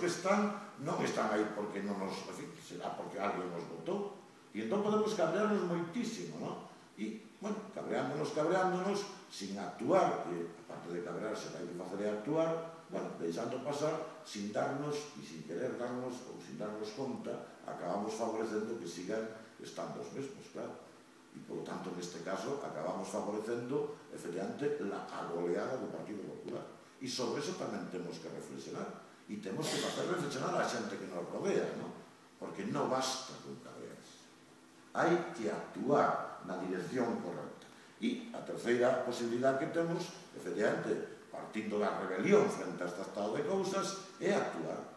que están non están aí porque non nos, en fin, será porque alguén nos votou. E entón podemos cabrearnos moitísimo, non? E, bueno, cabreándonos, sin actuar, que aparte de cabrearse, hai que facer actuar, bueno, deixando pasar, sin darnos, e sin querer darnos, ou sin darnos conta, acabamos favorecendo que sigan estando os mesmos, claro. E, por tanto, neste caso, acabamos favorecendo, efectivamente, a goleada do Partido Popular. E sobre eso tamén temos que reflexionar. E temos que facer reflexionar a xente que nos rodea, non? Porque non basta con cabrearse. Hai que actuar na dirección correcta. E a terceira posibilidade que temos, efectivamente, partindo da rebelión frente a este estado de cousas, é actuar.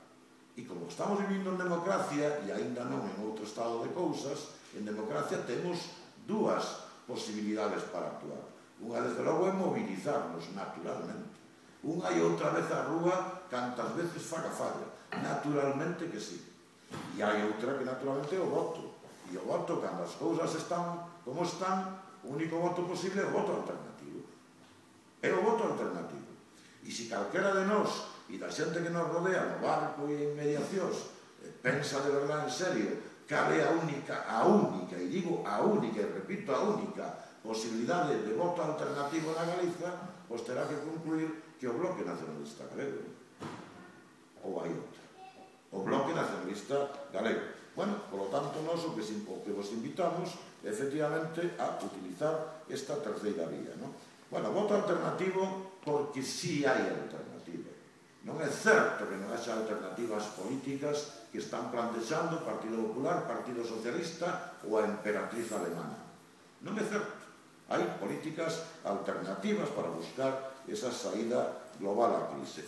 E como estamos vivindo en democracia, e aínda non en outro estado de cousas, en democracia temos dúas posibilidades para actuar. Unha, desde logo, é mobilizarnos, naturalmente. Unha e outra vez a rúa, cantas veces faga falla. Naturalmente que sí. E hai outra que, naturalmente, é o voto. E o voto, cando as cousas están como están, o único voto posible é o voto alternativo. É o voto alternativo. E se calquera de nós e da xente que nos rodea no barco e en mediacións pensa de verdade en serio cal é a única, e digo a única, e repito, a única posibilidade de voto alternativo na Galiza, pois terá que concluir que o Bloque Nacionalista Galego. Ou hai outra. O Bloque Nacionalista Galego. Bueno, por lo tanto, nós o que vos invitamos é, efectivamente, a utilizar esta terceira vía, non? Bueno, voto alternativo porque sí hai alternativa. Non é certo que non haxa alternativas políticas que están plantexando o Partido Popular, Partido Socialista ou a emperatriz alemana. Non é certo. Hai políticas alternativas para buscar esa saída global á crise.